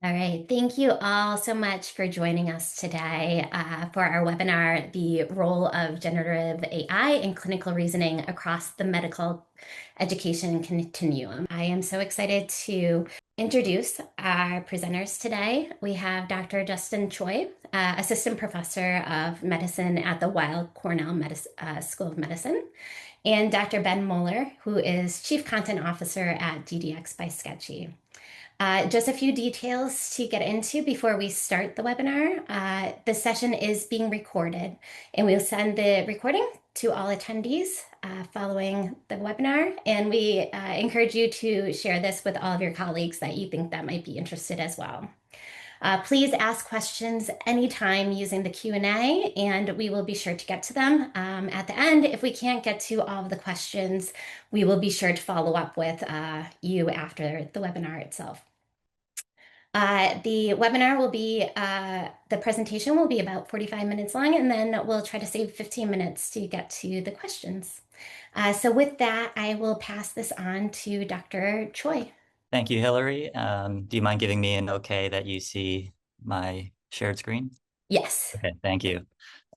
All right. Thank you all so much for joining us today for our webinar, The Role of Generative AI in Clinical Reasoning Across the Medical Education Continuum. I am so excited to introduce our presenters today. We have Dr. Justin Choi, Assistant Professor of Medicine at the Weill Cornell School of Medicine, and Dr. Ben Moeller, who is Chief Content Officer at DDX by Sketchy. Just a few details to get into before we start the webinar. The session is being recorded, and we'll send the recording to all attendees following the webinar. And we encourage you to share this with all of your colleagues that you think that might be interested as well. Please ask questions anytime using the Q&A, and we will be sure to get to them at the end. If we can't get to all of the questions, we will be sure to follow up with you after the webinar itself. The webinar will be, the presentation will be about 45 minutes long, and then we'll try to save 15 minutes to get to the questions. So with that, I will pass this on to Dr. Choi. Thank you, Hillary. Do you mind giving me an okay that you see my shared screen? Yes. Okay, thank you.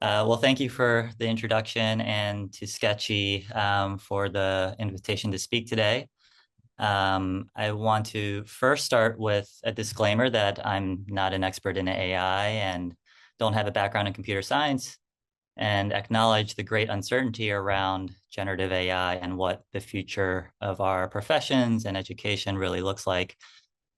Well, thank you for the introduction and to Sketchy for the invitation to speak today. I want to first start with a disclaimer that I'm not an expert in AI and don't have a background in computer science, and acknowledge the great uncertainty around generative AI and what the future of our professions and education really looks like.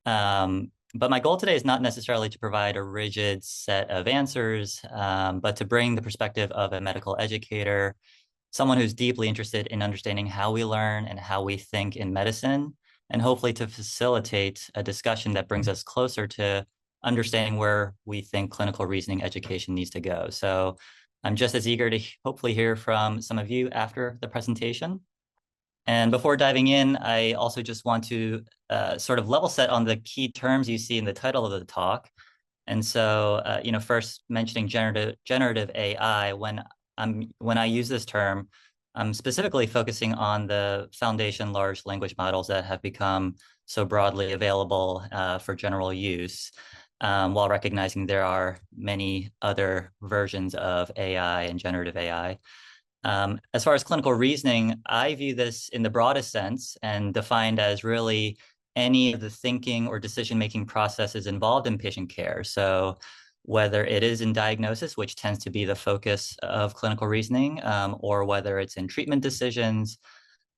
But my goal today is not necessarily to provide a rigid set of answers, but to bring the perspective of a medical educator, someone who's deeply interested in understanding how we learn and how we think in medicine, and hopefully to facilitate a discussion that brings us closer to understanding where we think clinical reasoning education needs to go. So I'm just as eager to hopefully hear from some of you after the presentation. And before diving in, I also just want to sort of level set on the key terms you see in the title of the talk. And so, first mentioning generative AI, when I use this term, I'm specifically focusing on the foundation large language models that have become so broadly available for general use, while recognizing there are many other versions of AI and generative AI. As far as clinical reasoning, I view this in the broadest sense and defined as really any of the thinking or decision-making processes involved in patient care. So whether it is in diagnosis, which tends to be the focus of clinical reasoning, or whether it's in treatment decisions,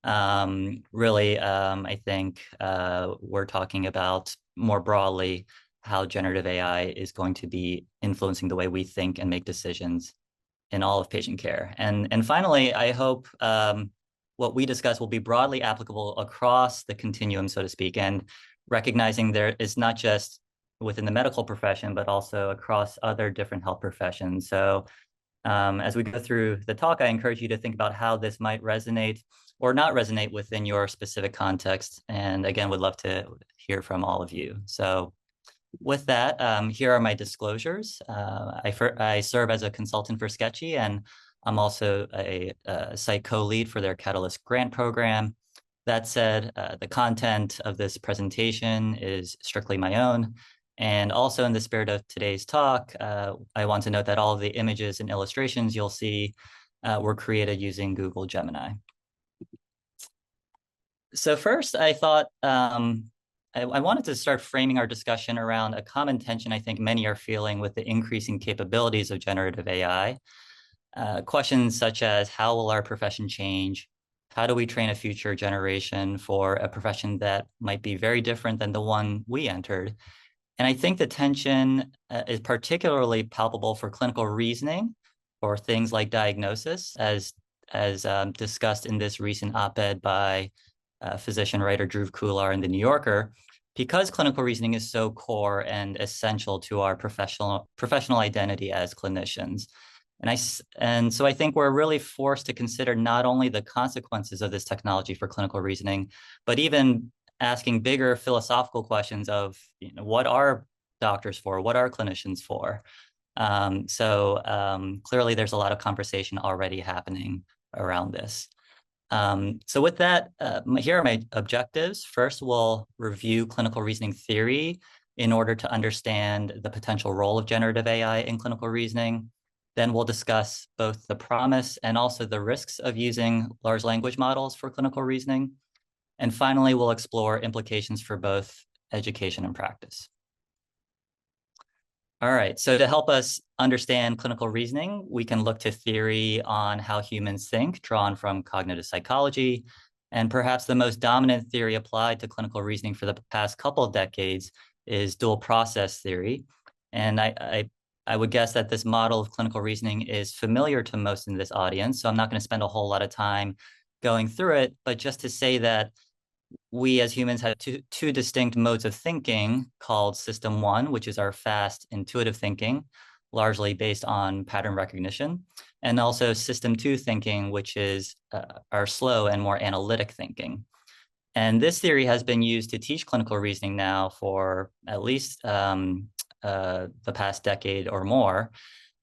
I think we're talking about more broadly how generative AI is going to be influencing the way we think and make decisions in all of patient care. And finally, I hope what we discuss will be broadly applicable across the continuum, so to speak, and recognizing there is not just within the medical profession, but also across other different health professions. So as we go through the talk, I encourage you to think about how this might resonate or not resonate within your specific context. And again, would love to hear from all of you. So with that, here are my disclosures. I serve as a consultant for Sketchy, and I'm also a site co-lead for their Catalyst grant program. That said, the content of this presentation is strictly my own. And also in the spirit of today's talk, I want to note that all of the images and illustrations you'll see were created using Google Gemini. So first, I thought I wanted to start framing our discussion around a common tension I think many are feeling with the increasing capabilities of generative AI. Questions such as how will our profession change? How do we train a future generation for a profession that might be very different than the one we entered? And I think the tension is particularly palpable for clinical reasoning or things like diagnosis, as discussed in this recent op-ed by physician writer Drew Kular in The New Yorker, because clinical reasoning is so core and essential to our professional identity as clinicians. And so I think we're really forced to consider not only the consequences of this technology for clinical reasoning, but even asking bigger philosophical questions of, what are doctors for? What are clinicians for? Clearly there's a lot of conversation already happening around this. So with that, here are my objectives. First, we'll review clinical reasoning theory in order to understand the potential role of generative AI in clinical reasoning. Then we'll discuss both the promise and also the risks of using large language models for clinical reasoning. And finally, we'll explore implications for both education and practice. All right, so to help us understand clinical reasoning, we can look to theory on how humans think, drawn from cognitive psychology. And perhaps the most dominant theory applied to clinical reasoning for the past couple of decades is dual process theory. And I would guess that this model of clinical reasoning is familiar to most in this audience, so I'm not going to spend a whole lot of time going through it, but just to say that we as humans have two distinct modes of thinking called system one, which is our fast intuitive thinking, largely based on pattern recognition, and also system two thinking, which is our slow and more analytic thinking. And this theory has been used to teach clinical reasoning now for at least the past decade or more.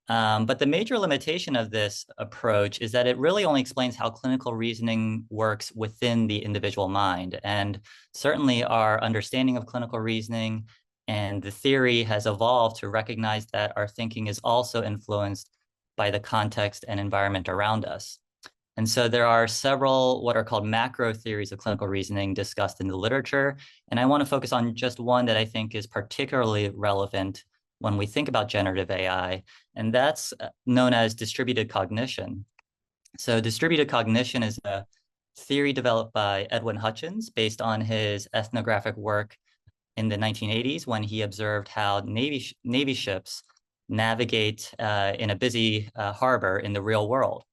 But the major limitation of this approach is that it really only explains how clinical reasoning works within the individual mind. And certainly our understanding of clinical reasoning and the theory has evolved to recognize that our thinking is also influenced by the context and environment around us. And so there are several what are called macro theories of clinical reasoning discussed in the literature. And I want to focus on just one that I think is particularly relevant when we think about generative AI, and that's known as distributed cognition. So distributed cognition is a theory developed by Edwin Hutchins based on his ethnographic work in the 1980s when he observed how Navy ships navigate in a busy harbor in the real world.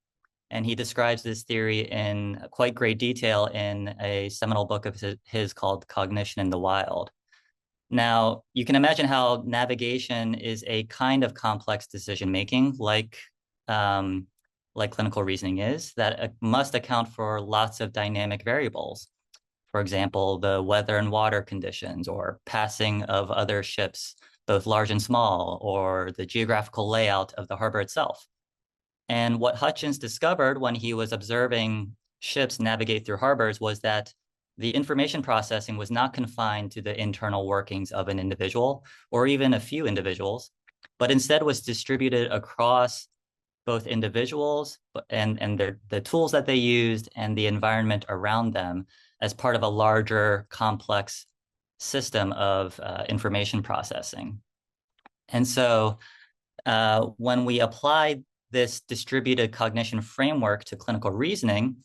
And he describes this theory in quite great detail in a seminal book of his called Cognition in the Wild. Now, you can imagine how navigation is a kind of complex decision making, like clinical reasoning is, that must account for lots of dynamic variables. For example, the weather and water conditions, or passing of other ships, both large and small, or the geographical layout of the harbor itself. And what Hutchins discovered when he was observing ships navigate through harbors was that the information processing was not confined to the internal workings of an individual or even a few individuals, but instead was distributed across both individuals and the tools that they used and the environment around them as part of a larger complex system of information processing. And so when we apply this distributed cognition framework to clinical reasoning,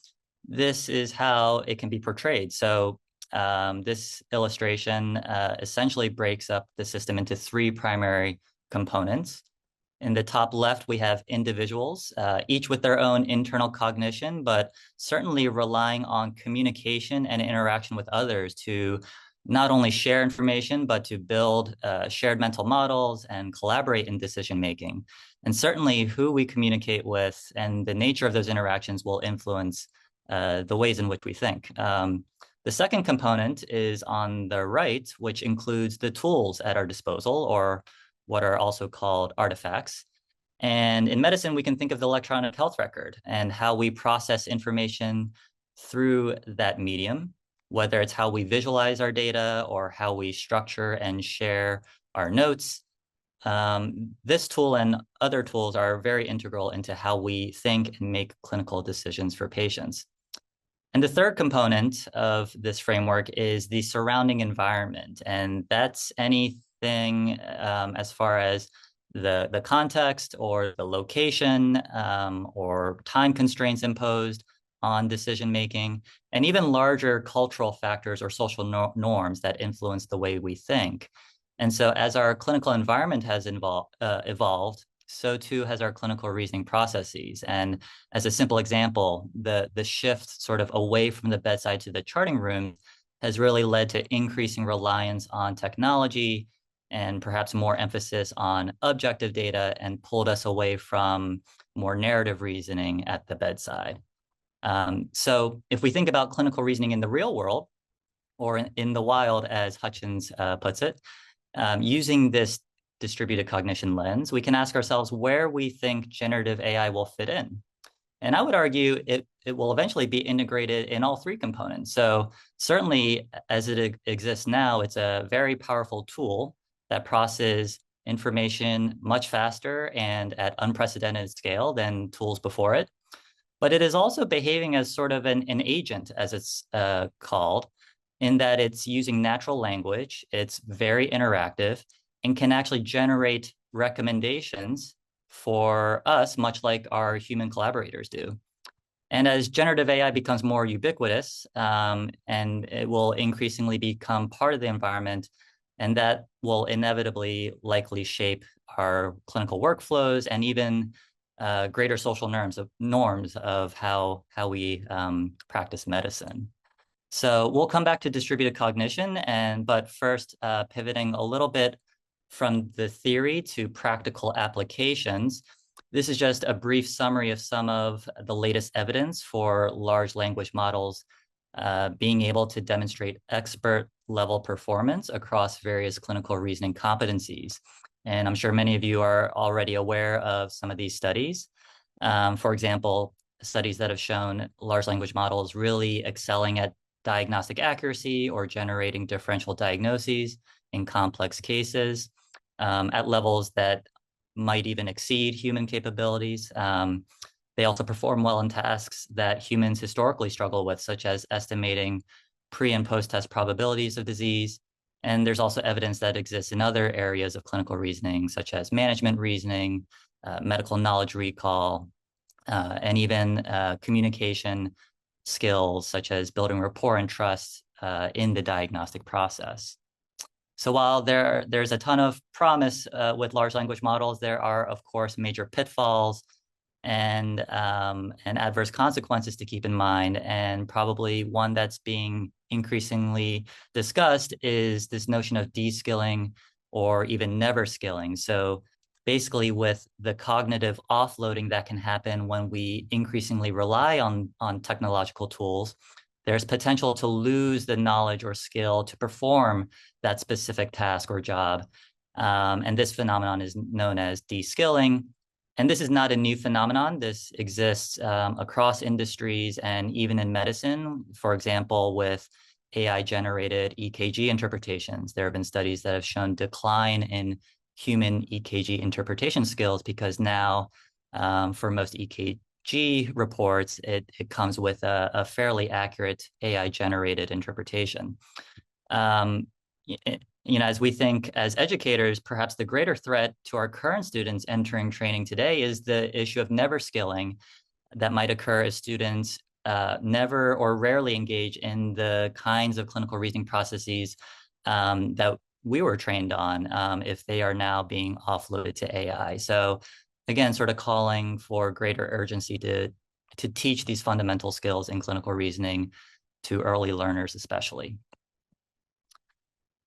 this is how it can be portrayed. So this illustration essentially breaks up the system into three primary components. In the top left, we have individuals, each with their own internal cognition, but certainly relying on communication and interaction with others to not only share information, but to build shared mental models and collaborate in decision making. And certainly who we communicate with and the nature of those interactions will influence the ways in which we think. The second component is on the right, which includes the tools at our disposal, or what are also called artifacts. And in medicine, we can think of the electronic health record and how we process information through that medium, whether it's how we visualize our data or how we structure and share our notes. This tool and other tools are very integral into how we think and make clinical decisions for patients. And the third component of this framework is the surrounding environment. And that's anything as far as the context or the location or time constraints imposed on decision making, and even larger cultural factors or social norms that influence the way we think. And so as our clinical environment has evolved, so too has our clinical reasoning processes. And as a simple example, the shift sort of away from the bedside to the charting room has really led to increasing reliance on technology and perhaps more emphasis on objective data and pulled us away from more narrative reasoning at the bedside. So if we think about clinical reasoning in the real world, or in the wild, as Hutchins puts it, using this distributed cognition lens, we can ask ourselves where we think generative AI will fit in. And I would argue it will eventually be integrated in all three components. So certainly as it exists now, it's a very powerful tool that process information much faster and at unprecedented scale than tools before it. But it is also behaving as sort of an agent, as it's called, in that it's using natural language, it's very interactive, and can actually generate recommendations for us, much like our human collaborators do. And as generative AI becomes more ubiquitous, and it will increasingly become part of the environment, and that will inevitably likely shape our clinical workflows and even greater social norms of how we practice medicine. So we'll come back to distributed cognition, but first, pivoting a little bit from the theory to practical applications. This is just a brief summary of some of the latest evidence for large language models being able to demonstrate expert level performance across various clinical reasoning competencies. And I'm sure many of you are already aware of some of these studies. For example, studies that have shown large language models really excelling at diagnostic accuracy or generating differential diagnoses in complex cases at levels that might even exceed human capabilities. They also perform well in tasks that humans historically struggle with, such as estimating pre and post-test probabilities of disease. And there's also evidence that exists in other areas of clinical reasoning, such as management reasoning, medical knowledge recall, and even communication skills, such as building rapport and trust in the diagnostic process. So while there's a ton of promise with large language models, there are, of course, major pitfalls and adverse consequences to keep in mind. And probably one that's being increasingly discussed is this notion of de-skilling or even never skilling. So basically with the cognitive offloading that can happen when we increasingly rely on technological tools, there's potential to lose the knowledge or skill to perform that specific task or job. And this phenomenon is known as de-skilling. And this is not a new phenomenon. This exists across industries and even in medicine. For example, with AI-generated EKG interpretations, there have been studies that have shown decline in human EKG interpretation skills because now, for most EKG reports, it comes with a fairly accurate AI-generated interpretation. As we think as educators, perhaps the greater threat to our current students entering training today is the issue of never skilling that might occur as students never or rarely engage in the kinds of clinical reasoning processes that we were trained on if they are now being offloaded to AI. So again, sort of calling for greater urgency to teach these fundamental skills in clinical reasoning to early learners especially.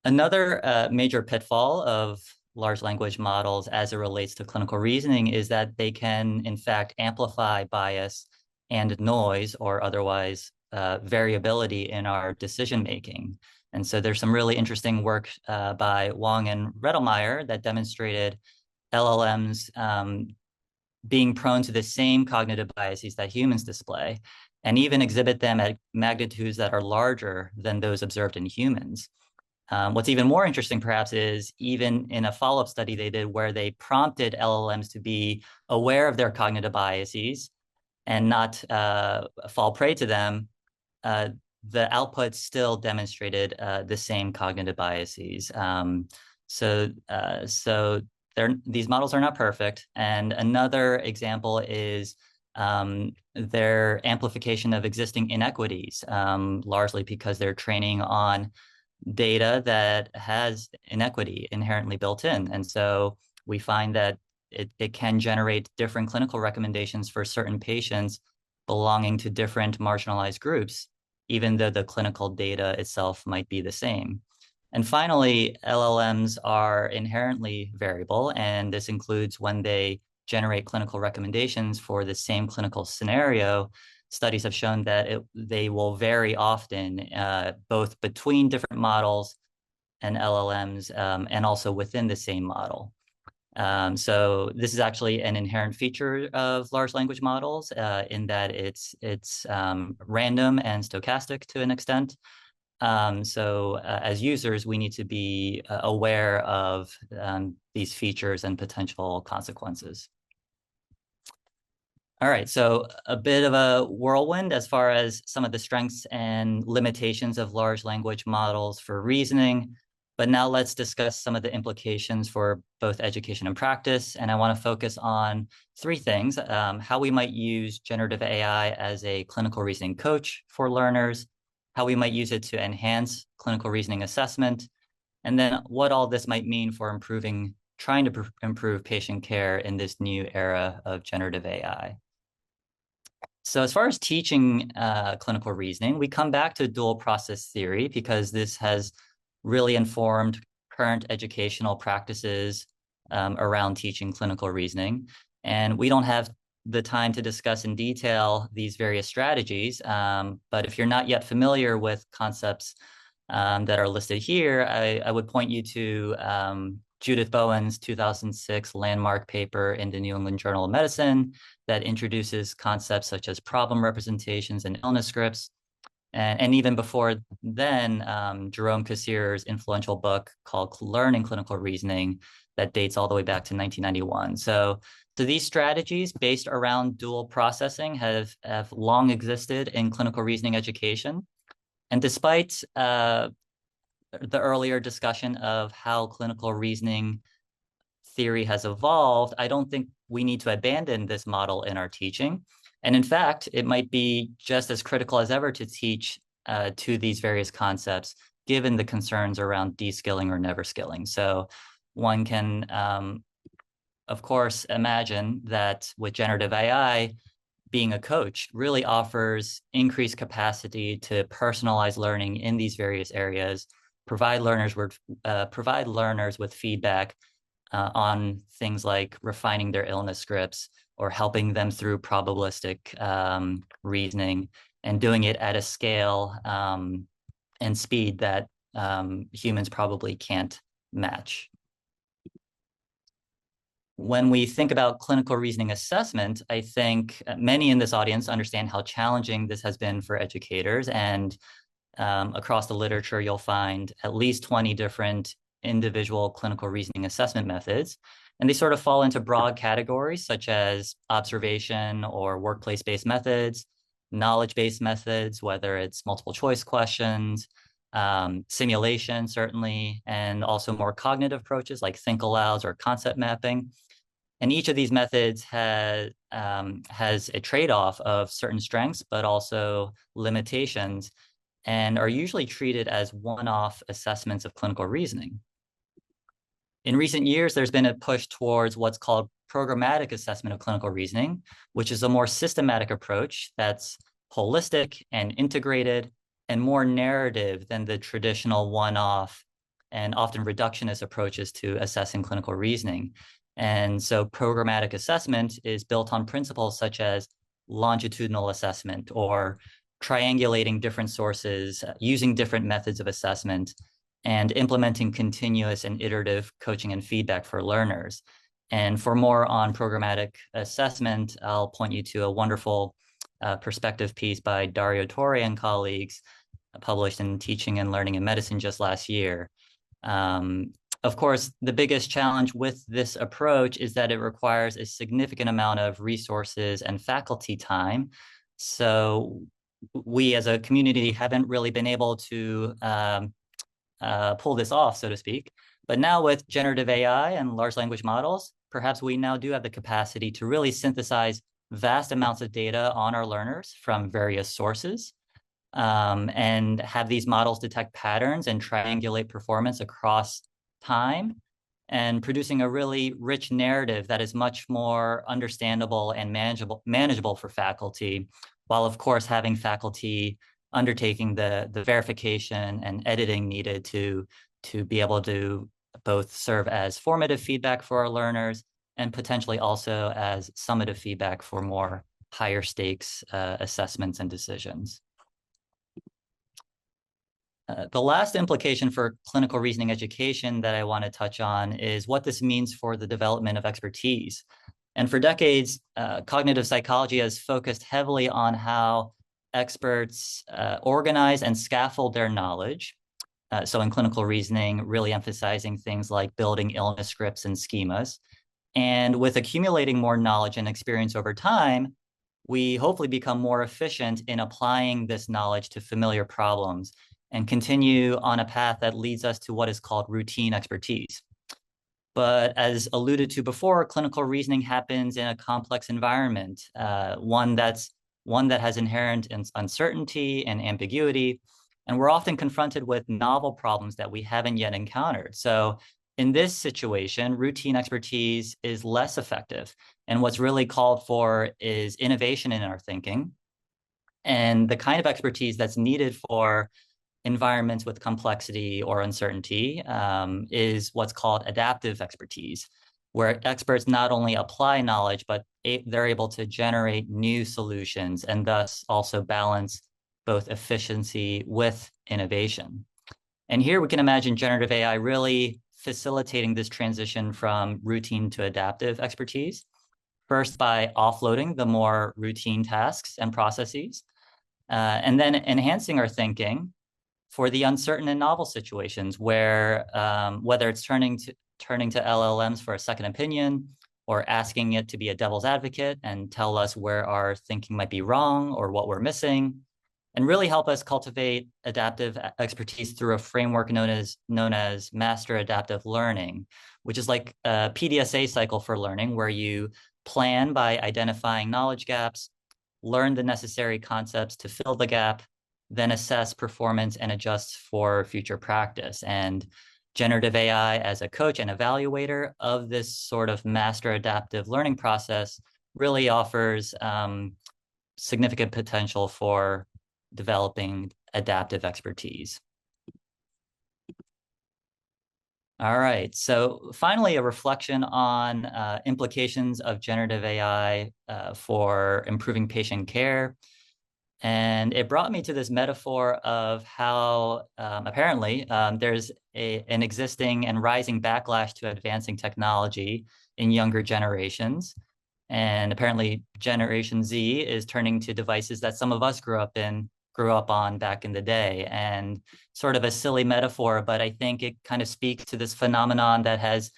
Another major pitfall of large language models as it relates to clinical reasoning is that they can, in fact, amplify bias and noise or otherwise variability in our decision making. And so there's some really interesting work by Wong and Redelmeier that demonstrated LLMs being prone to the same cognitive biases that humans display, and even exhibit them at magnitudes that are larger than those observed in humans. What's even more interesting, perhaps, is even in a follow-up study they did where they prompted LLMs to be aware of their cognitive biases and not fall prey to them, the output still demonstrated the same cognitive biases. So these models are not perfect. And another example is their amplification of existing inequities, largely because they're training on data that has inequity inherently built in. And so we find that it can generate different clinical recommendations for certain patients belonging to different marginalized groups, even though the clinical data itself might be the same. And finally, LLMs are inherently variable, and this includes when they generate clinical recommendations for the same clinical scenario. Studies have shown that they will vary often, both between different models and LLMs, and also within the same model. So this is actually an inherent feature of large language models in that it's random and stochastic to an extent. As users, we need to be aware of these features and potential consequences. All right, so a bit of a whirlwind as far as some of the strengths and limitations of large language models for reasoning. But now let's discuss some of the implications for both education and practice. And I want to focus on three things: how we might use generative AI as a clinical reasoning coach for learners, how we might use it to enhance clinical reasoning assessment, and then what all this might mean for trying to improve patient care in this new era of generative AI. So as far as teaching clinical reasoning, we come back to dual process theory because this has really informed current educational practices around teaching clinical reasoning. And we don't have the time to discuss in detail these various strategies, but if you're not yet familiar with concepts that are listed here, I would point you to Judith Bowen's 2006 landmark paper in the New England Journal of Medicine that introduces concepts such as problem representations and illness scripts. And even before then, Jerome Cassier's influential book called Learning Clinical Reasoning that dates all the way back to 1991. So these strategies based around dual processing have long existed in clinical reasoning education. And despite the earlier discussion of how clinical reasoning theory has evolved, I don't think we need to abandon this model in our teaching. And in fact, it might be just as critical as ever to teach to these various concepts, given the concerns around de-skilling or never skilling. So one can, of course, imagine that with generative AI, being a coach really offers increased capacity to personalize learning in these various areas, provide learners with feedback on things like refining their illness scripts or helping them through probabilistic reasoning, and doing it at a scale and speed that humans probably can't match. When we think about clinical reasoning assessment, I think many in this audience understand how challenging this has been for educators. And across the literature, you'll find at least 20 different individual clinical reasoning assessment methods. And they sort of fall into broad categories such as observation or workplace-based methods, knowledge-based methods, whether it's multiple choice questions, simulation, certainly, and also more cognitive approaches like think alouds or concept mapping. And each of these methods has a trade-off of certain strengths, but also limitations, and are usually treated as one-off assessments of clinical reasoning. In recent years, there's been a push towards what's called programmatic assessment of clinical reasoning, which is a more systematic approach that's holistic and integrated and more narrative than the traditional one-off and often reductionist approaches to assessing clinical reasoning. And so programmatic assessment is built on principles such as longitudinal assessment or triangulating different sources, using different methods of assessment, and implementing continuous and iterative coaching and feedback for learners. And for more on programmatic assessment, I'll point you to a wonderful perspective piece by Dario Torre and colleagues published in Teaching and Learning in Medicine just last year. Of course, the biggest challenge with this approach is that it requires a significant amount of resources and faculty time. So we as a community haven't really been able to pull this off, so to speak. But now with generative AI and large language models, perhaps we now do have the capacity to really synthesize vast amounts of data on our learners from various sources, and have these models detect patterns and triangulate performance across time, and producing a really rich narrative that is much more understandable and manageable for faculty, while of course having faculty undertaking the verification and editing needed to be able to both serve as formative feedback for our learners and potentially also as summative feedback for more higher stakes assessments and decisions. The last implication for clinical reasoning education that I want to touch on is what this means for the development of expertise. And for decades, cognitive psychology has focused heavily on how experts organize and scaffold their knowledge. So in clinical reasoning, really emphasizing things like building illness scripts and schemas. And with accumulating more knowledge and experience over time, we hopefully become more efficient in applying this knowledge to familiar problems and continue on a path that leads us to what is called routine expertise. But as alluded to before, clinical reasoning happens in a complex environment, one that has inherent uncertainty and ambiguity. And we're often confronted with novel problems that we haven't yet encountered. So in this situation, routine expertise is less effective. And what's really called for is innovation in our thinking and the kind of expertise that's needed for environments with complexity or uncertainty is what's called adaptive expertise, where experts not only apply knowledge, but they're able to generate new solutions and thus also balance both efficiency with innovation. And here we can imagine generative AI really facilitating this transition from routine to adaptive expertise, first by offloading the more routine tasks and processes, and then enhancing our thinking for the uncertain and novel situations where whether it's turning to LLMs for a second opinion or asking it to be a devil's advocate and tell us where our thinking might be wrong or what we're missing, and really help us cultivate adaptive expertise through a framework known as master adaptive learning, which is like a PDSA cycle for learning, where you plan by identifying knowledge gaps, learn the necessary concepts to fill the gap, then assess performance and adjust for future practice. And generative AI as a coach and evaluator of this sort of master adaptive learning process really offers significant potential for developing adaptive expertise. All right, so finally, a reflection on implications of generative AI for improving patient care. And it brought me to this metaphor of how apparently there's an existing and rising backlash to advancing technology in younger generations. And apparently Generation Z is turning to devices that some of us grew up on back in the day. And sort of a silly metaphor, but I think it kind of speaks to this phenomenon that has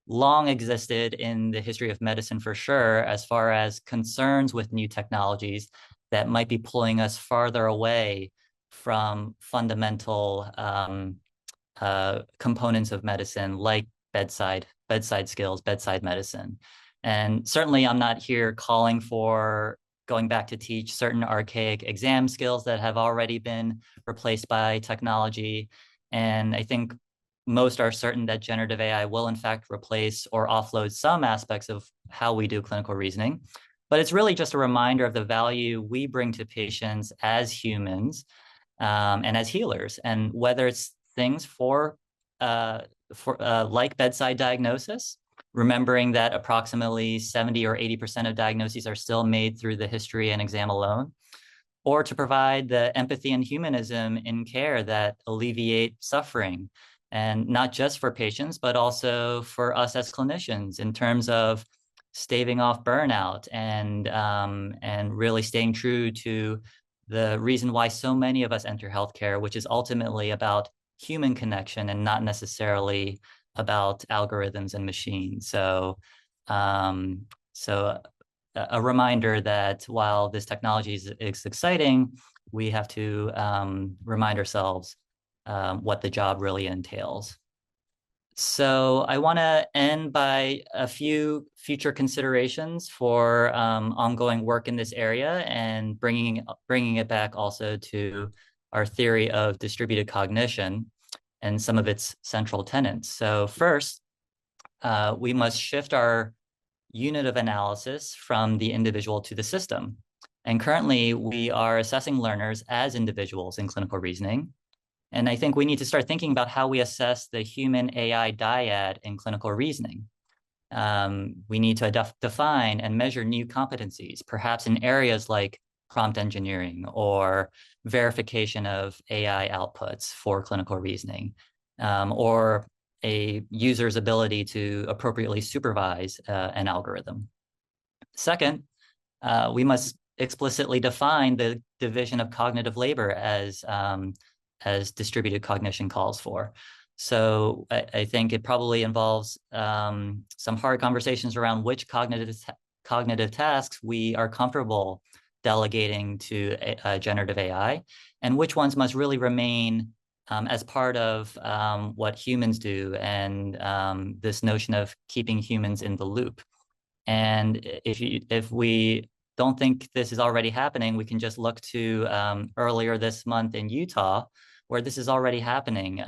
long existed in the history of medicine for sure, as far as concerns with new technologies that might be pulling us farther away from fundamental components of medicine, like bedside skills, bedside medicine. And certainly I'm not here calling for going back to teach certain archaic exam skills that have already been replaced by technology. And I think most are certain that generative AI will in fact replace or offload some aspects of how we do clinical reasoning. But it's really just a reminder of the value we bring to patients as humans and as healers. And whether it's things like bedside diagnosis, remembering that approximately 70 or 80% of diagnoses are still made through the history and exam alone, or to provide the empathy and humanism in care that alleviate suffering, and not just for patients, but also for us as clinicians in terms of staving off burnout and really staying true to the reason why so many of us enter healthcare, which is ultimately about human connection and not necessarily about algorithms and machines. So, a reminder that while this technology is exciting, we have to remind ourselves what the job really entails. So I want to end by a few future considerations for ongoing work in this area and bringing it back also to our theory of distributed cognition and some of its central tenets. So first, we must shift our unit of analysis from the individual to the system. And currently, we are assessing learners as individuals in clinical reasoning. And I think we need to start thinking about how we assess the human AI dyad in clinical reasoning. We need to define and measure new competencies, perhaps in areas like prompt engineering or verification of AI outputs for clinical reasoning, or a user's ability to appropriately supervise an algorithm. Second, we must explicitly define the division of cognitive labor as distributed cognition calls for. So I think it probably involves some hard conversations around which cognitive tasks we are comfortable delegating to generative AI, and which ones must really remain as part of what humans do, and this notion of keeping humans in the loop. And if we don't think this is already happening, we can just look to earlier this month in Utah, where this is already happening.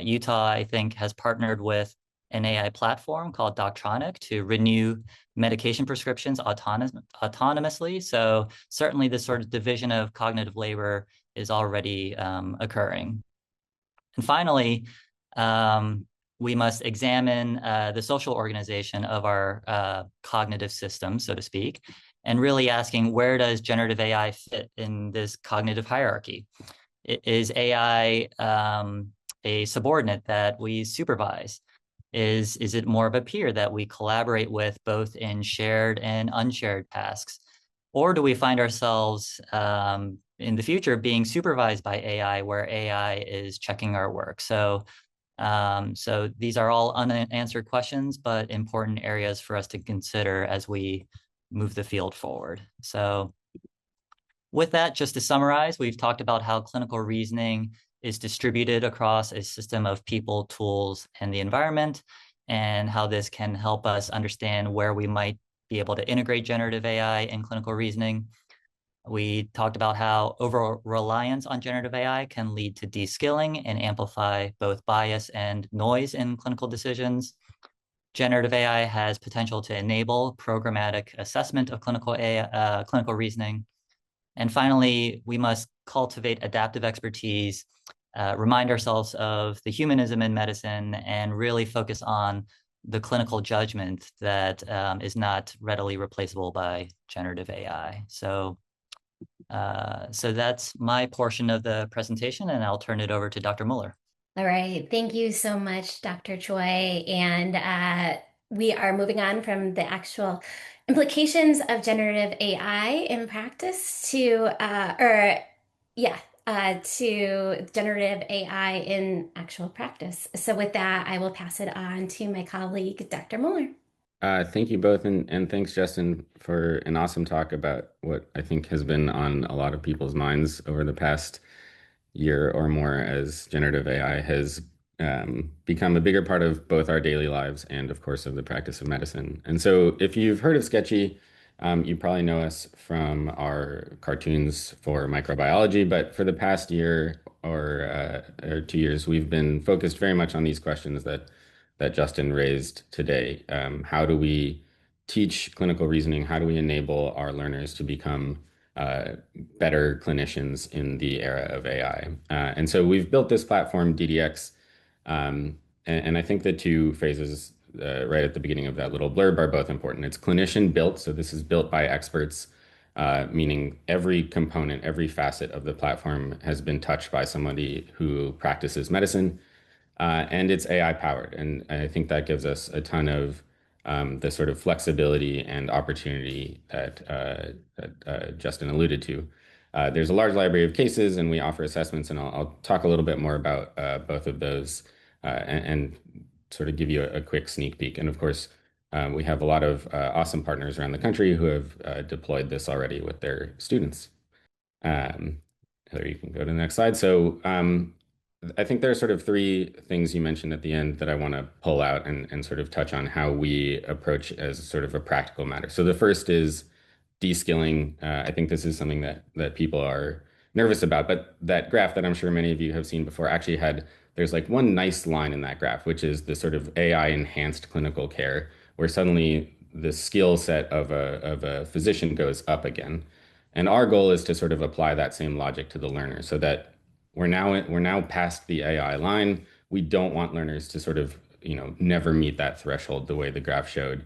Utah, I think, has partnered with an AI platform called Doctronic to renew medication prescriptions autonomously. So certainly this sort of division of cognitive labor is already occurring. And finally, we must examine the social organization of our cognitive system, so to speak, and really asking, where does generative AI fit in this cognitive hierarchy? Is AI a subordinate that we supervise? Is it more of a peer that we collaborate with both in shared and unshared tasks? Or do we find ourselves in the future being supervised by AI, where AI is checking our work? So these are all unanswered questions, but important areas for us to consider as we move the field forward. So with that, just to summarize, we've talked about how clinical reasoning is distributed across a system of people, tools, and the environment, and how this can help us understand where we might be able to integrate generative AI in clinical reasoning. We talked about how over-reliance on generative AI can lead to de-skilling and amplify both bias and noise in clinical decisions. Generative AI has potential to enable programmatic assessment of clinical reasoning. And finally, we must cultivate adaptive expertise, remind ourselves of the humanism in medicine, and really focus on the clinical judgment that is not readily replaceable by generative AI. So that's my portion of the presentation, and I'll turn it over to Dr. Muller. All right. Thank you so much, Dr. Choi. And we are moving on from the actual implications of generative AI in practice to generative AI in actual practice. So with that, I will pass it on to my colleague, Dr. Muller. Thank you both, and thanks, Justin, for an awesome talk about what I think has been on a lot of people's minds over the past year or more, as generative AI has become a bigger part of both our daily lives and, of course, of the practice of medicine. And so, if you've heard of Sketchy, you probably know us from our cartoons for microbiology, but for the past year or 2 years, we've been focused very much on these questions that Justin raised today. How do we teach clinical reasoning? How do we enable our learners to become better clinicians in the era of AI? And so we've built this platform, DDX, and I think the two phrases right at the beginning of that little blurb are both important. It's clinician built, so this is built by experts, meaning every component, every facet of the platform has been touched by somebody who practices medicine. And it's AI powered. And I think that gives us a ton of the sort of flexibility and opportunity that Justin alluded to. There's a large library of cases, and we offer assessments, and I'll talk a little bit more about both of those and sort of give you a quick sneak peek. And of course, we have a lot of awesome partners around the country who have deployed this already with their students. Heather, you can go to the next slide. So I think there are sort of three things you mentioned at the end that I want to pull out and sort of touch on how we approach as sort of a practical matter. So the first is de-skilling. I think this is something that people are nervous about, but that graph that I'm sure many of you have seen before actually there's like one nice line in that graph, which is the sort of AI enhanced clinical care, where suddenly the skill set of a physician goes up again. And our goal is to sort of apply that same logic to the learner, so that we're now past the AI line. We don't want learners to sort of, never meet that threshold the way the graph showed.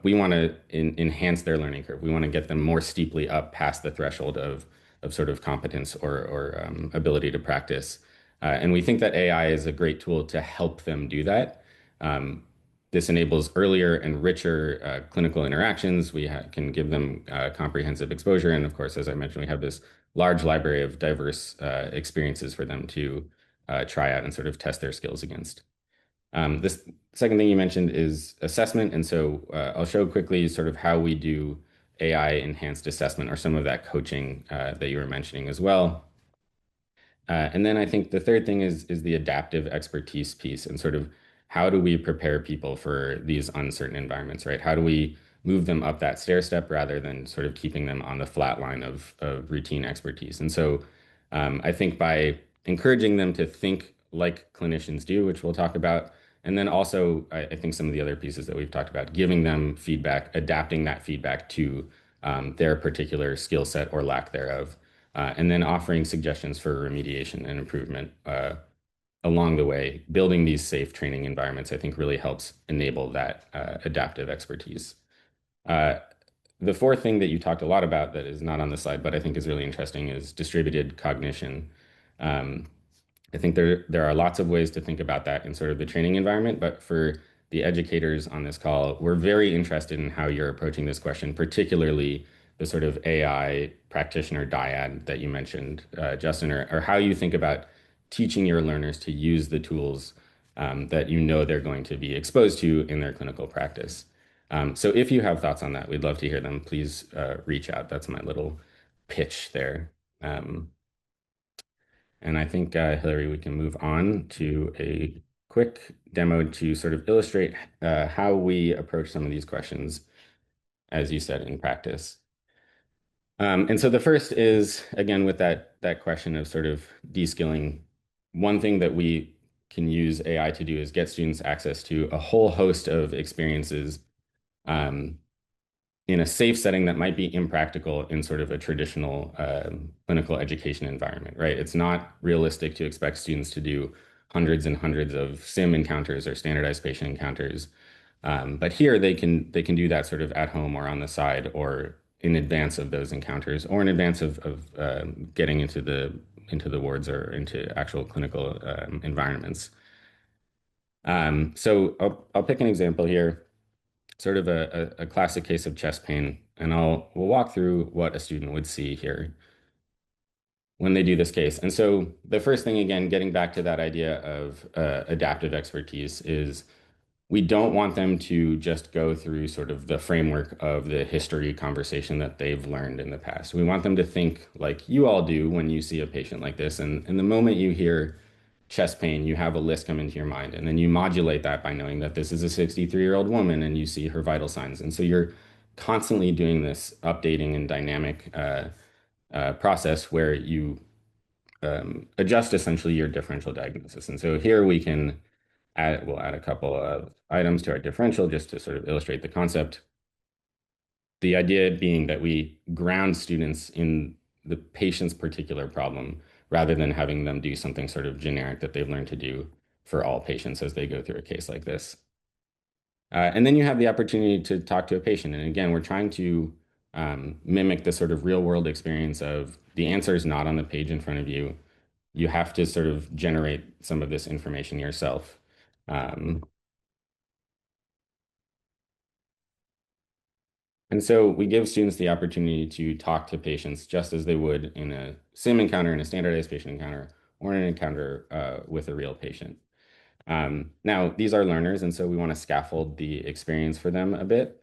We want to enhance their learning curve. We want to get them more steeply up past the threshold of sort of competence or ability to practice. And we think that AI is a great tool to help them do that. This enables earlier and richer clinical interactions. We can give them comprehensive exposure. And of course, as I mentioned, we have this large library of diverse experiences for them to try out and sort of test their skills against. This second thing you mentioned is assessment. And so I'll show quickly sort of how we do AI enhanced assessment or some of that coaching that you were mentioning as well. And then I think the third thing is the adaptive expertise piece and sort of how do we prepare people for these uncertain environments, right? How do we move them up that stair step rather than sort of keeping them on the flat line of routine expertise? And so I think by encouraging them to think like clinicians do, which we'll talk about, and then also I think some of the other pieces that we've talked about, giving them feedback, adapting that feedback to their particular skill set or lack thereof and then offering suggestions for remediation and improvement along the way. Building these safe training environments, I think, really helps enable that adaptive expertise. The fourth thing that you talked a lot about that is not on the slide, but I think is really interesting is distributed cognition. Um, I think there are lots of ways to think about that in sort of the training environment, but for the educators on this call, we're very interested in how you're approaching this question, particularly the sort of AI practitioner dyad that you mentioned, Justin, or how you think about teaching your learners to use the tools that you know they're going to be exposed to in their clinical practice. So if you have thoughts on that, we'd love to hear them. Please reach out. That's my little pitch there. And I think, Hillary, we can move on to a quick demo to sort of illustrate how we approach some of these questions, as you said, in practice. And so the first is, again, with that question of sort of de-skilling. One thing that we can use AI to do is get students access to a whole host of experiences um, in a safe setting that might be impractical in sort of a traditional clinical education environment, right? It's not realistic to expect students to do hundreds and hundreds of sim encounters or standardized patient encounters. But here they can do that sort of at home or on the side or in advance of those encounters or in advance of getting into the wards or into actual clinical environments. So I'll pick an example here, sort of a classic case of chest pain, and we'll walk through what a student would see here when they do this case. And so the first thing, again, getting back to that idea of adaptive expertise is we don't want them to just go through sort of the framework of the history conversation that they've learned in the past. We want them to think like you all do when you see a patient like this. And the moment you hear chest pain, you have a list come into your mind. And then you modulate that by knowing that this is a 63-year-old woman and you see her vital signs. And so you're constantly doing this updating and dynamic process where you adjust essentially your differential diagnosis. And so here we'll add a couple of items to our differential just to sort of illustrate the concept. The idea being that we ground students in the patient's particular problem rather than having them do something sort of generic that they've learned to do for all patients as they go through a case like this. And then you have the opportunity to talk to a patient. And again, we're trying to mimic the sort of real world experience of the answer is not on the page in front of you. You have to sort of generate some of this information yourself. And so we give students the opportunity to talk to patients just as they would in a sim encounter, in a standardized patient encounter, or in an encounter with a real patient. Now, these are learners, and so we want to scaffold the experience for them a bit.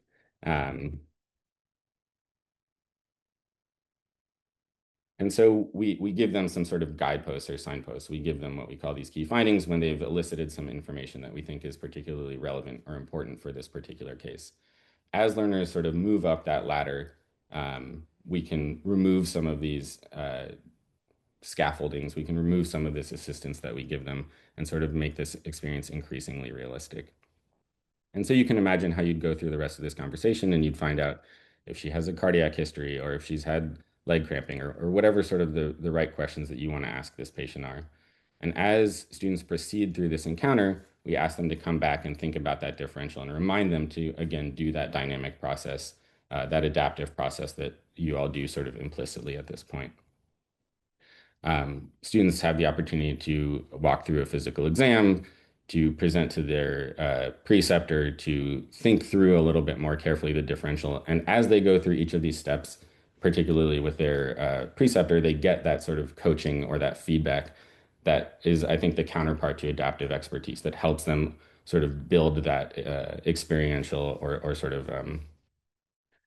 And so we give them some sort of guideposts or signposts. We give them what we call these key findings when they've elicited some information that we think is particularly relevant or important for this particular case. As learners sort of move up that ladder, we can remove some of these scaffoldings. We can remove some of this assistance that we give them and sort of make this experience increasingly realistic. And so you can imagine how you'd go through the rest of this conversation and you'd find out if she has a cardiac history or if she's had leg cramping or whatever sort of the right questions that you want to ask this patient are. And as students proceed through this encounter, we ask them to come back and think about that differential and remind them to, again, do that dynamic process, that adaptive process that you all do sort of implicitly at this point. Students have the opportunity to walk through a physical exam, to present to their preceptor to think through a little bit more carefully the differential. And as they go through each of these steps, particularly with their preceptor, they get that sort of coaching or that feedback that is, I think, the counterpart to adaptive expertise that helps them sort of build that experiential or sort of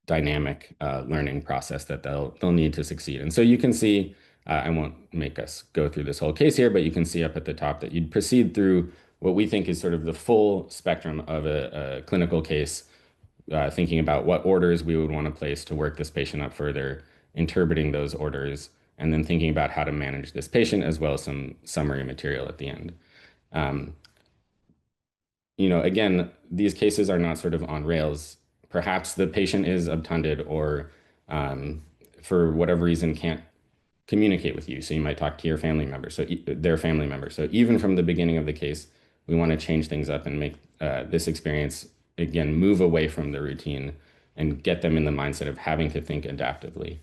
dynamic learning process that they'll need to succeed. And so you can see, I won't make us go through this whole case here, but you can see up at the top that you'd proceed through what we think is sort of the full spectrum of a clinical case, thinking about what orders we would want to place to work this patient up further, interpreting those orders, and then thinking about how to manage this patient as well as some summary material at the end. Um, again, these cases are not sort of on rails. Perhaps the patient is obtunded or for whatever reason can't communicate with you. So you might talk to your family member, so their family member. So even from the beginning of the case, we want to change things up and make this experience, again, move away from the routine and get them in the mindset of having to think adaptively.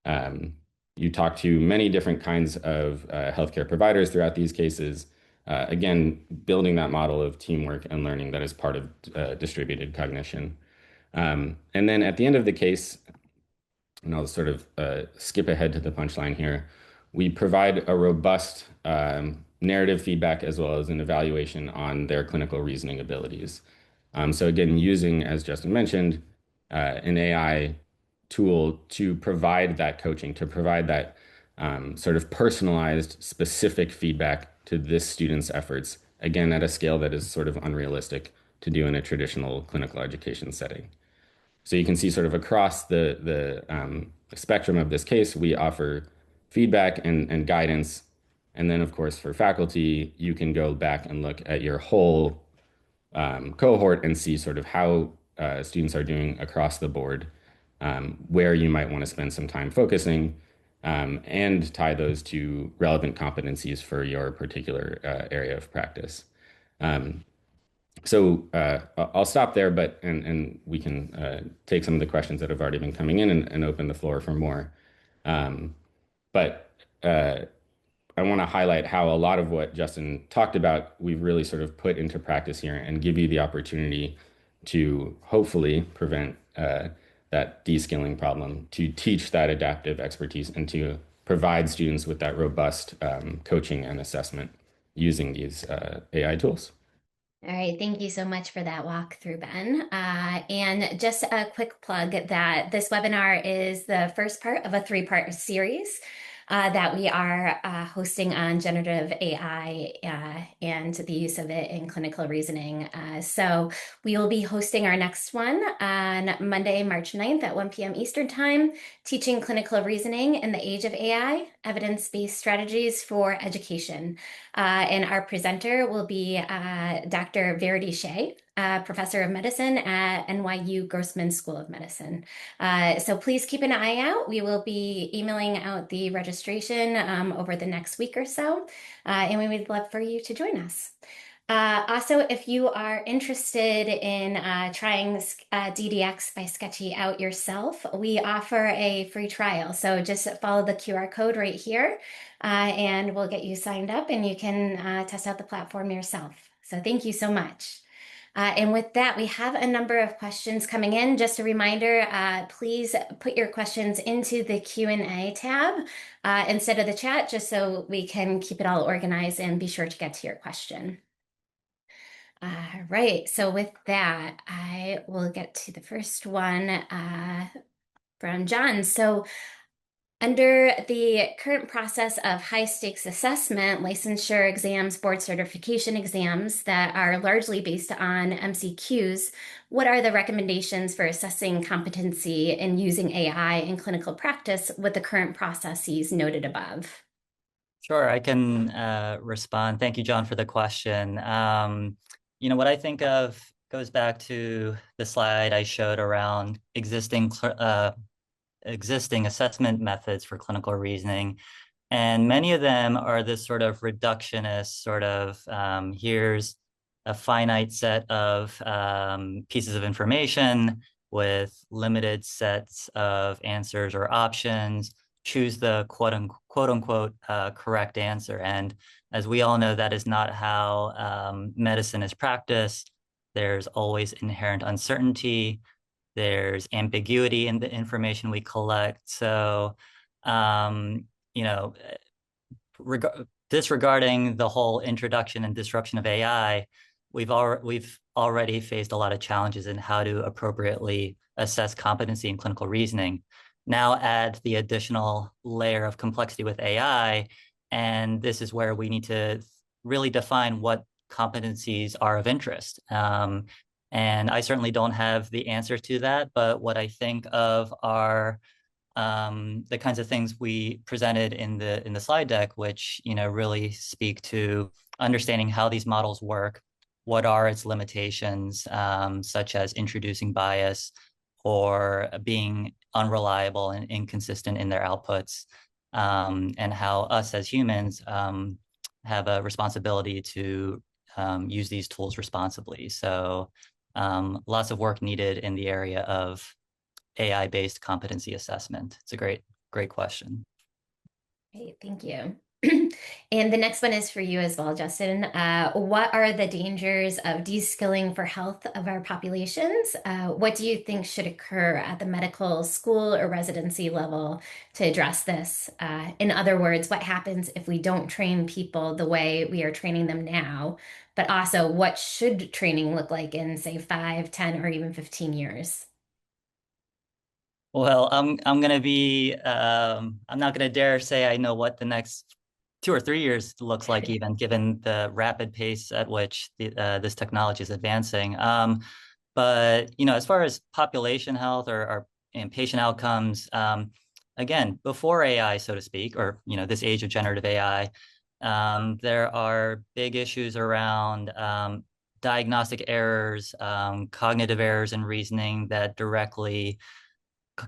Um, you talk to many different kinds of healthcare providers throughout these cases. Again, building that model of teamwork and learning that is part of distributed cognition. And then at the end of the case, and I'll sort of skip ahead to the punchline here, we provide a robust narrative feedback as well as an evaluation on their clinical reasoning abilities. So again, using, as Justin mentioned, an AI tool to provide that coaching, to provide that sort of personalized, specific feedback to this student's efforts, again, at a scale that is sort of unrealistic to do in a traditional clinical education setting. So you can see sort of across the spectrum of this case, we offer feedback and guidance. And then, of course, for faculty, you can go back and look at your whole cohort and see sort of how students are doing across the board, where you might want to spend some time focusing, and tie those to relevant competencies for your particular area of practice. So I'll stop there, but and we can take some of the questions that have already been coming in and open the floor for more. But I want to highlight how a lot of what Justin talked about, we've really sort of put into practice here and give you the opportunity to hopefully prevent that de-skilling problem, to teach that adaptive expertise, and to provide students with that robust coaching and assessment using these AI tools. All right, thank you so much for that walkthrough, Ben. And just a quick plug that this webinar is the first part of a three-part series that we are hosting on generative AI and the use of it in clinical reasoning. So we will be hosting our next one on Monday, March 9th at 1 p.m. Eastern Time, teaching clinical reasoning in the age of AI, evidence-based strategies for education. And our presenter will be Dr. Verity Shea, professor of medicine at NYU Grossman School of Medicine. So please keep an eye out. We will be emailing out the registration over the next week or so, and we would love for you to join us. Also, if you are interested in trying DDX by Sketchy out yourself, we offer a free trial. So just follow the QR code right here, and we'll get you signed up and you can test out the platform yourself. So thank you so much. And with that, we have a number of questions coming in. Just a reminder, please put your questions into the Q&A tab instead of the chat, just so we can keep it all organized and be sure to get to your question. All right, so with that, I will get to the first one from John. So under the current process of high stakes assessment, licensure exams, board certification exams that are largely based on MCQs, what are the recommendations for assessing competency in using AI in clinical practice with the current processes noted above? Sure, I can respond. Thank you, John, for the question. What I think of goes back to the slide I showed around existing assessment methods for clinical reasoning. And many of them are this sort of reductionist sort of, here's a finite set of pieces of information with limited sets of answers or options. choose the quote unquote correct answer. And as we all know, that is not how medicine is practiced. There's always inherent uncertainty. There's ambiguity in the information we collect. So, um, you know, disregarding the whole introduction and disruption of AI, we've already faced a lot of challenges in how to appropriately assess competency in clinical reasoning. Now add the additional layer of complexity with AI, and this is where we need to really define what competencies are of interest. And I certainly don't have the answer to that, but what I think of are the kinds of things we presented in the slide deck, which really speak to understanding how these models work, what are its limitations, such as introducing bias or being unreliable and inconsistent in their outputs, and how us as humans have a responsibility to use these tools responsibly. So lots of work needed in the area of AI-based competency assessment. It's a great question. Great, thank you. And the next one is for you as well, Justin. What are the dangers of de-skilling for health of our populations? What do you think should occur at the medical school or residency level to address this? In other words, what happens if we don't train people the way we are training them now? But also, what should training look like in, say, 5, 10, or even 15 years? Well, I'm gonna be I'm not gonna dare say I know what the next 2 or 3 years looks like, even given the rapid pace at which this technology is advancing. But as far as population health or and patient outcomes, again, before AI, so to speak, or this age of generative AI, there are big issues around diagnostic errors, cognitive errors in reasoning that directly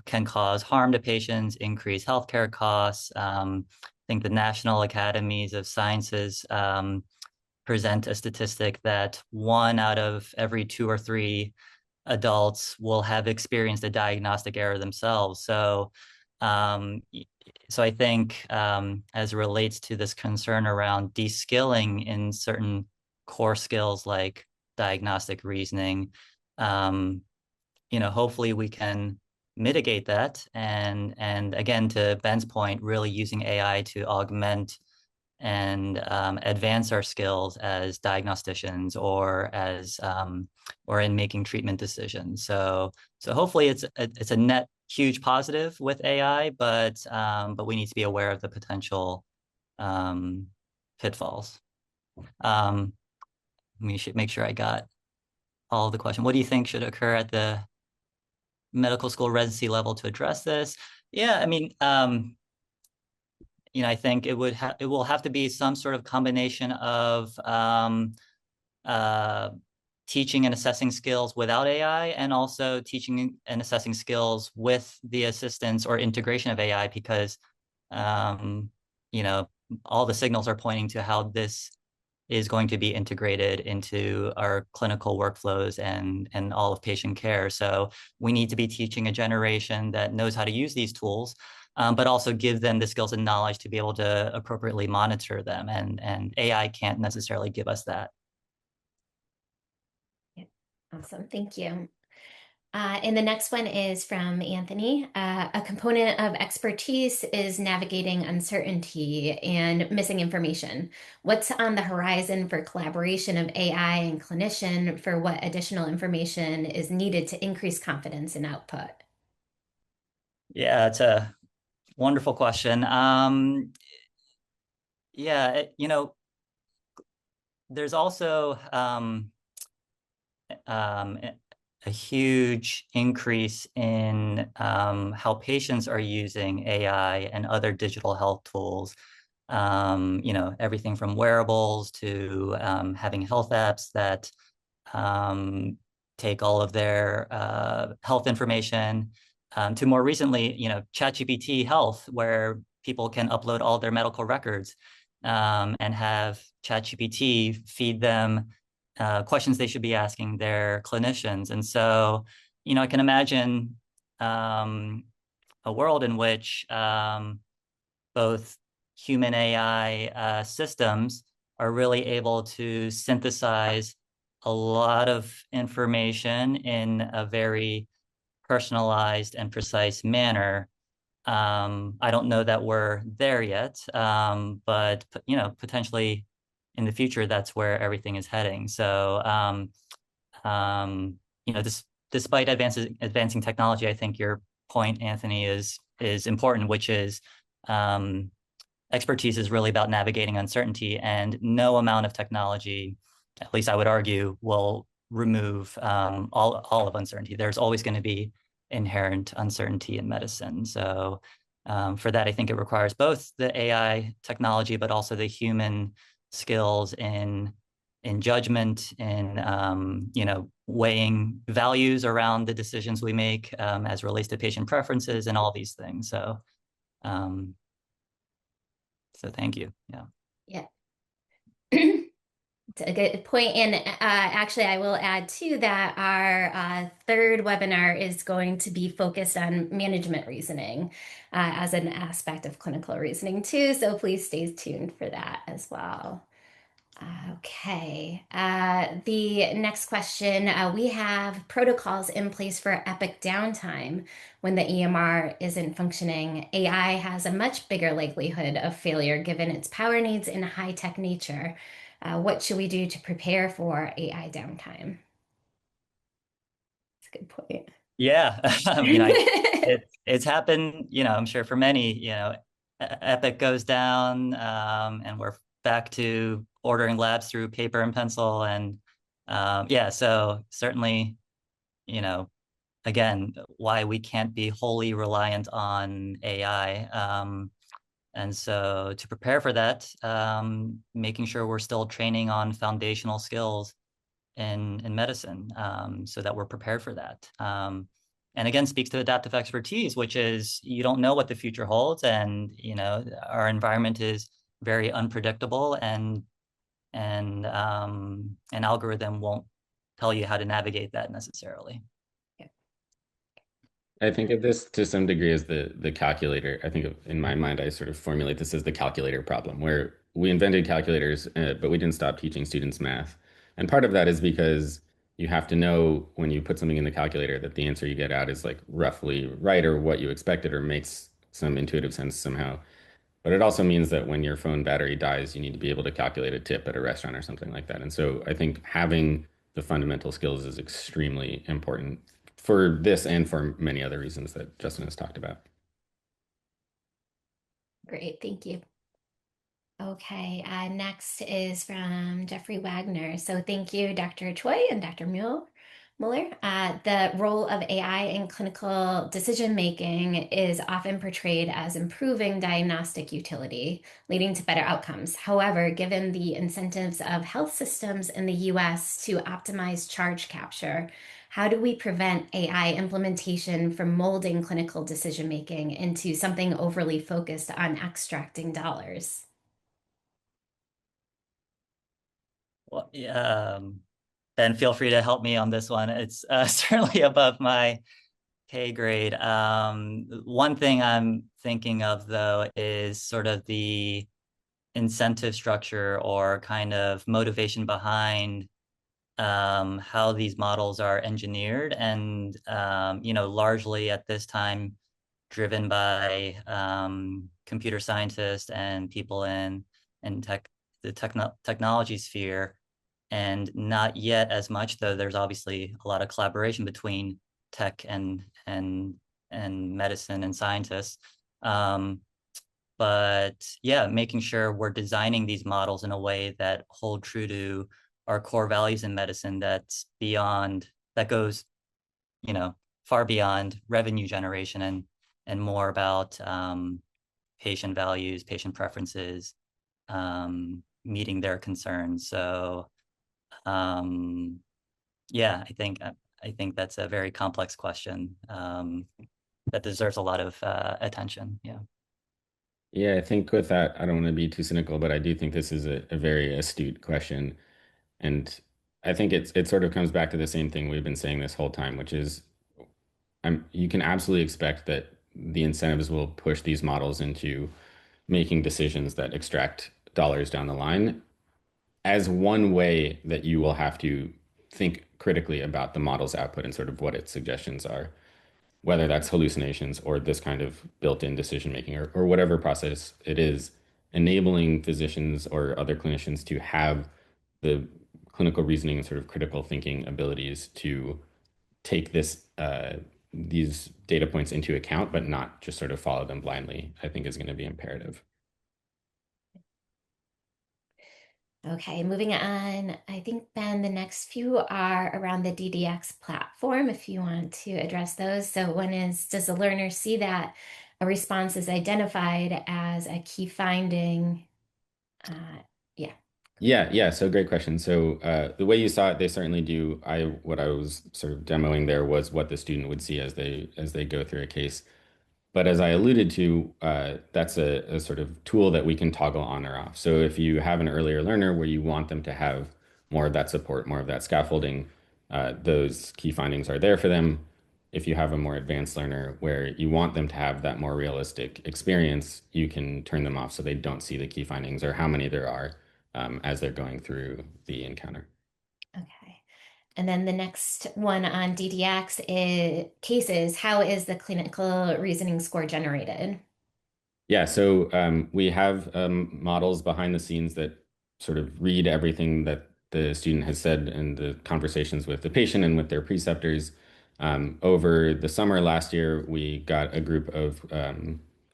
can cause harm to patients, increase healthcare costs. I think the National Academies of Sciences present a statistic that 1 out of every 2 or 3 adults will have experienced a diagnostic error themselves. So I think as it relates to this concern around de-skilling in certain core skills like diagnostic reasoning, hopefully we can mitigate that. And again, to Ben's point, really using AI to augment and advance our skills as diagnosticians or in making treatment decisions. So hopefully it's a net huge positive with AI, but we need to be aware of the potential pitfalls. We should make sure I got all of the question. What do you think should occur at the medical school residency level to address this? Yeah, I mean, I think it will have to be some sort of combination of teaching and assessing skills without AI, and also teaching and assessing skills with the assistance or integration of AI, because all the signals are pointing to how this is going to be integrated into our clinical workflows and all of patient care. So we need to be teaching a generation that knows how to use these tools, but also give them the skills and knowledge to be able to appropriately monitor them. And AI can't necessarily give us that. Yeah. Awesome, thank you. And the next one is from Anthony. A component of expertise is navigating uncertainty and missing information. What's on the horizon for collaboration of AI and clinician for what additional information is needed to increase confidence in output? Yeah, it's a wonderful question. Yeah, there's also a huge increase in how patients are using AI and other digital health tools. Everything from wearables to having health apps that take all of their health information, to more recently, ChatGPT Health, where people can upload all their medical records and have ChatGPT feed them questions they should be asking their clinicians. And so, I can imagine a world in which both human AI systems are really able to synthesize a lot of information in a very personalized and precise manner. I don't know that we're there yet, but potentially in the future, that's where everything is heading. So, um, despite advancing technology, I think your point, Anthony, is important, which is um, expertise is really about navigating uncertainty, and no amount of technology, at least I would argue, will remove all of uncertainty. There's always going to be inherent uncertainty in medicine. So for that, I think it requires both the AI technology, but also the human skills in judgment, in weighing values around the decisions we make as relates to patient preferences and all these things. Um, so thank you. Yeah. Yeah. It's a good point. And actually, I will add too that our third webinar is going to be focused on management reasoning as an aspect of clinical reasoning too. So please stay tuned for that as well. Okay. The next question, we have protocols in place for epic downtime when the EMR isn't functioning. AI has a much bigger likelihood of failure given its power needs and high-tech nature. What should we do to prepare for AI downtime? That's a good point. Yeah. I mean, it's happened, I'm sure for many, Epic goes down, and we're back to ordering labs through paper and pencil. And yeah, so certainly, you know, again, why we can't be wholly reliant on AI. And so to prepare for that, making sure we're still training on foundational skills in medicine, so that we're prepared for that. And again, speaks to adaptive expertise, which is you don't know what the future holds, and our environment is very unpredictable, and an algorithm won't tell you how to navigate that necessarily. I think of this to some degree as the calculator. I think in my mind, I sort of formulate this as the calculator problem, where we invented calculators, but we didn't stop teaching students math. And part of that is because you have to know when you put something in the calculator that the answer you get out is like roughly right or what you expected or makes some intuitive sense somehow. But it also means that when your phone battery dies, you need to be able to calculate a tip at a restaurant or something like that. And so I think having the fundamental skills is extremely important for this and for many other reasons that Justin has talked about. Great, thank you. Okay, next is from Jeffrey Wagner. So thank you, Dr. Choi and Dr. Mueller. The role of AI in clinical decision making is often portrayed as improving diagnostic utility, leading to better outcomes. However, given the incentives of health systems in the US to optimize charge capture, how do we prevent AI implementation from molding clinical decision making into something overly focused on extracting dollars? Well, Ben, feel free to help me on this one. It's certainly above my pay grade. One thing I'm thinking of, though, is sort of the incentive structure or kind of motivation behind how these models are engineered, and largely at this time driven by computer scientists and people in the technology sphere, and not yet as much, though there's obviously a lot of collaboration between tech and medicine and scientists. But yeah, making sure we're designing these models in a way that hold true to our core values in medicine, that goes, far beyond revenue generation, and more about patient values, patient preferences, meeting their concerns. So yeah, I think that's a very complex question that deserves a lot of attention. Yeah. Yeah, I think with that, I don't want to be too cynical, but I do think this is a very astute question. And I think it sort of comes back to the same thing we've been saying this whole time, which is you can absolutely expect that the incentives will push these models into making decisions that extract dollars down the line as one way that you will have to think critically about the model's output and sort of what its suggestions are, whether that's hallucinations or this kind of built-in decision making or whatever process it is, enabling physicians or other clinicians to have the clinical reasoning and sort of critical thinking abilities to take these data points into account, but not just sort of follow them blindly, I think is going to be imperative. Okay, moving on. I think, Ben, the next few are around the DDX platform, if you want to address those. So one is, does the learner see that a response is identified as a key finding? Yeah. Yeah. So great question. So the way you saw it, they certainly do. What I was sort of demoing there was what the student would see as they go through a case. But as I alluded to, that's a sort of tool that we can toggle on or off. So if you have an earlier learner where you want them to have more of that support, more of that scaffolding, those key findings are there for them. If you have a more advanced learner where you want them to have that more realistic experience, you can turn them off so they don't see the key findings or how many there are as they're going through the encounter. Okay. And then the next one on DDX is cases. How is the clinical reasoning score generated? Yeah, so we have models behind the scenes that sort of read everything that the student has said in the conversations with the patient and with their preceptors. Over the summer last year, we got a group of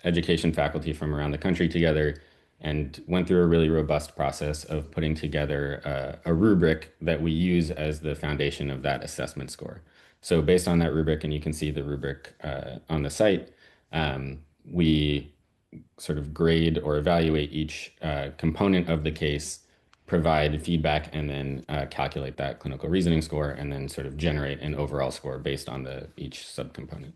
education faculty from around the country together and went through a really robust process of putting together a rubric that we use as the foundation of that assessment score. So based on that rubric, and you can see the rubric on the site, we sort of grade or evaluate each component of the case, provide feedback, and then calculate that clinical reasoning score, and then sort of generate an overall score based on each subcomponent.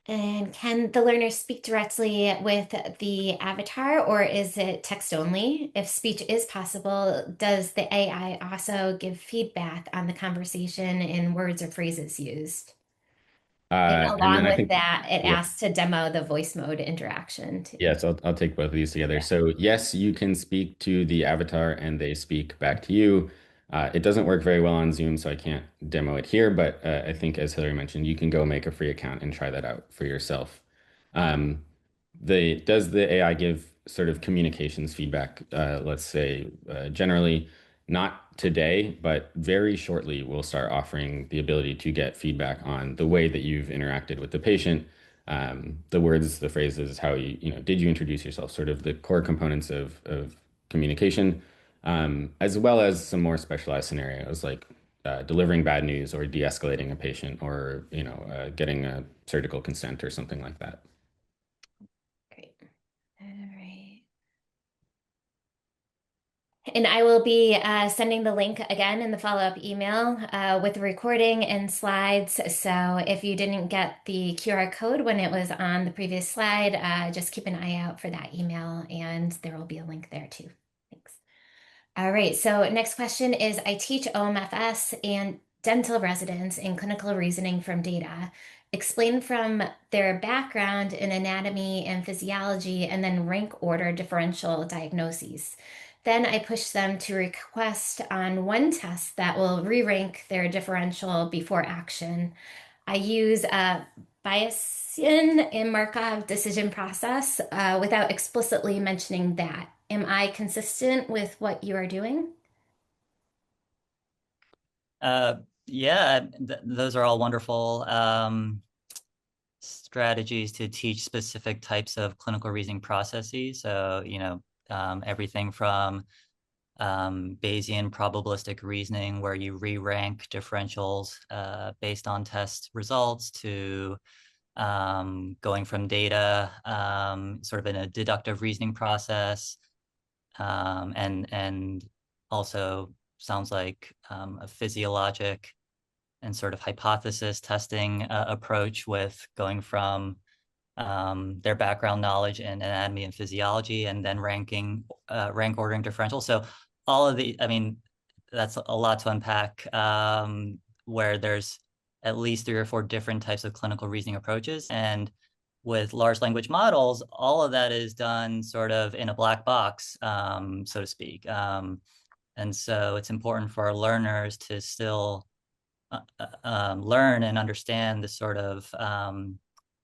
And can the learner speak directly with the avatar, or is it text only? If speech is possible, does the AI also give feedback on the conversation in words or phrases used? And And then along I with think, that, it yeah, asks to demo the voice mode interaction too. yes, I'll take both of these together. Yeah. So yes, you can speak to the avatar and they speak back to you. It doesn't work very well on Zoom, so I can't demo it here, but I think as Hillary mentioned, you can go make a free account and try that out for yourself. Um, does the AI give sort of communications feedback? Let's say generally not today, but very shortly we'll start offering the ability to get feedback on the way that you've interacted with the patient, the words, the phrases, how did you introduce yourself, sort of the core components of communication, as well as some more specialized scenarios like delivering bad news or de-escalating a patient or getting a surgical consent or something like that. Great. All right. And I will be sending the link again in the follow-up email with the recording and slides. So if you didn't get the QR code when it was on the previous slide, just keep an eye out for that email and there will be a link there too. Thanks. All right, so next question is, I teach OMFS and dental residents in clinical reasoning from data. Explain from their background in anatomy and physiology and then rank order differential diagnoses. Then I push them to request on one test that will re-rank their differential before action. I use a Bayesian and Markov decision process without explicitly mentioning that. Am I consistent with what you are doing? Yeah, those are all wonderful strategies to teach specific types of clinical reasoning processes. So, everything from Bayesian probabilistic reasoning, where you re-rank differentials based on test results, to going from data, sort of in a deductive reasoning process, and also sounds like a physiologic and sort of hypothesis testing approach with going from their background knowledge in anatomy and physiology and then rank ordering differential. So all of the, I mean, that's a lot to unpack, where there's at least 3 or 4 different types of clinical reasoning approaches. And with large language models, all of that is done sort of in a black box, so to speak. And so it's important for our learners to still learn and understand the sort of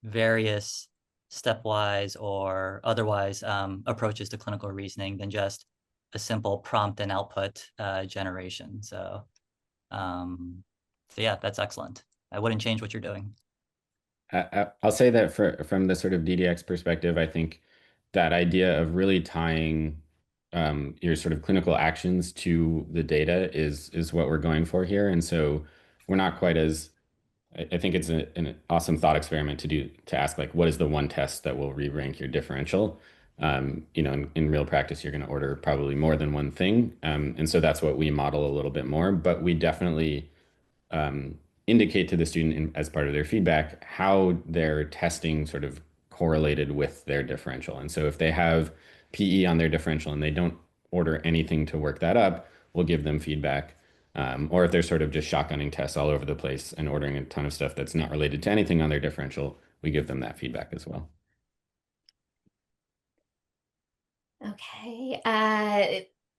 various stepwise or otherwise approaches to clinical reasoning than just a simple prompt and output generation. So yeah, that's excellent. I wouldn't change what you're doing. I'll say that from the sort of DDX perspective, I think that idea of really tying your sort of clinical actions to the data is what we're going for here. And so we're not quite as I think it's an awesome thought experiment to ask like what is the one test that will re-rank your differential. In real practice, you're going to order probably more than one thing, and so that's what we model a little bit more. But we definitely um, indicate to the student as part of their feedback how their testing sort of correlated with their differential. And so if they have PE on their differential and they don't order anything to work that up, we'll give them feedback. Or if they're sort of just shotgunning tests all over the place and ordering a ton of stuff that's not related to anything on their differential, we give them that feedback as well. Okay.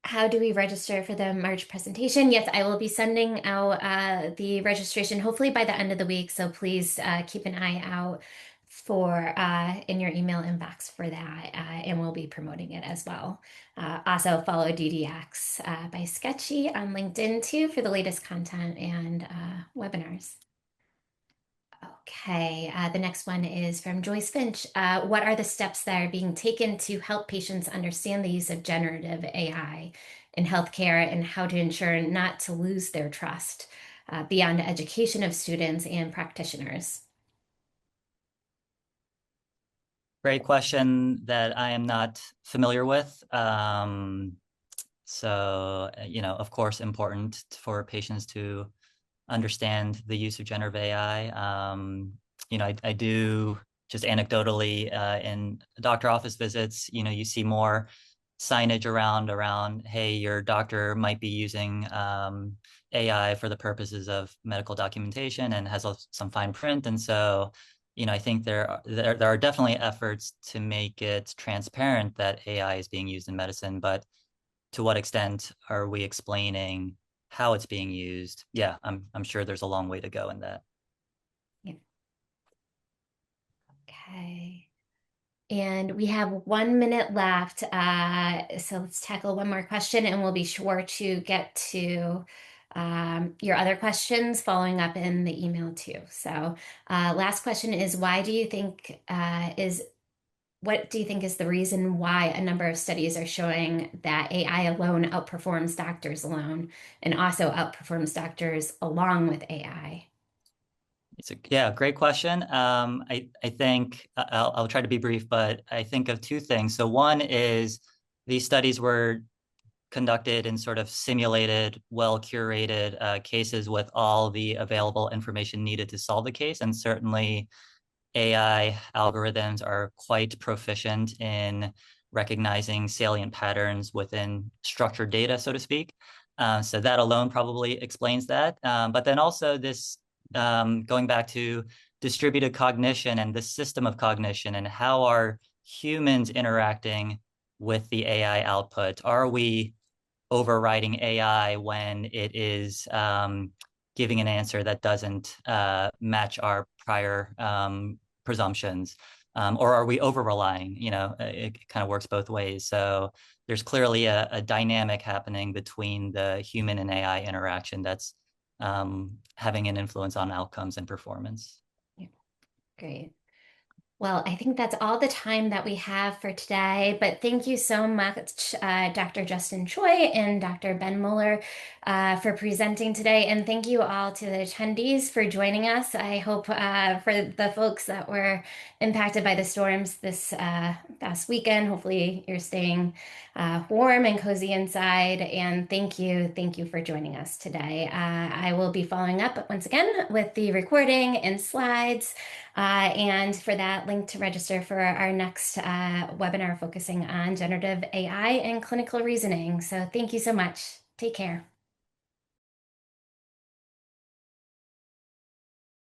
How do we register for the March presentation? Yes, I will be sending out the registration hopefully by the end of the week. So please keep an eye out for in your email inbox for that, and we'll be promoting it as well. Also follow DDX by Sketchy on LinkedIn too for the latest content and webinars. Okay, the next one is from Joyce Finch. What are the steps that are being taken to help patients understand the use of generative AI in healthcare and how to ensure not to lose their trust beyond education of students and practitioners? Great question that I am not familiar with. Of course, important for patients to understand the use of generative AI. I do just anecdotally in doctor office visits, you see more signage around, hey, your doctor might be using AI for the purposes of medical documentation and has some fine print. And so, I think there are definitely efforts to make it transparent that AI is being used in medicine, but to what extent are we explaining how it's being used? Yeah, I'm sure there's a long way to go in that. Yeah. Okay. And we have 1 minute left. So let's tackle one more question and we'll be sure to get to your other questions following up in the email too. So last question is what do you think is the reason why a number of studies are showing that AI alone outperforms doctors alone and also outperforms doctors along with AI? Yeah, great question. I think I'll try to be brief, but I think of two things. So one is these studies were conducted in sort of simulated, well-curated cases with all the available information needed to solve the case. And certainly AI algorithms are quite proficient in recognizing salient patterns within structured data, so to speak. So that alone probably explains that. But then also this going back to distributed cognition and the system of cognition and how are humans interacting with the AI output? Are we overriding AI when it is giving an answer that doesn't match our prior presumptions? Or are we over relying? It kind of works both ways. So there's clearly a dynamic happening between the human and AI interaction that's having an influence on outcomes and performance. Yeah, great. Well, I think that's all the time that we have for today, but thank you so much, Dr. Justin Choi and Dr. Ben Mueller, for presenting today. And thank you all to the attendees for joining us. I hope for the folks that were impacted by the storms this past weekend, hopefully you're staying warm and cozy inside. And thank you for joining us today. I will be following up once again with the recording and slides. And for that, link to register for our next webinar focusing on generative AI and clinical reasoning. So thank you so much. Take care.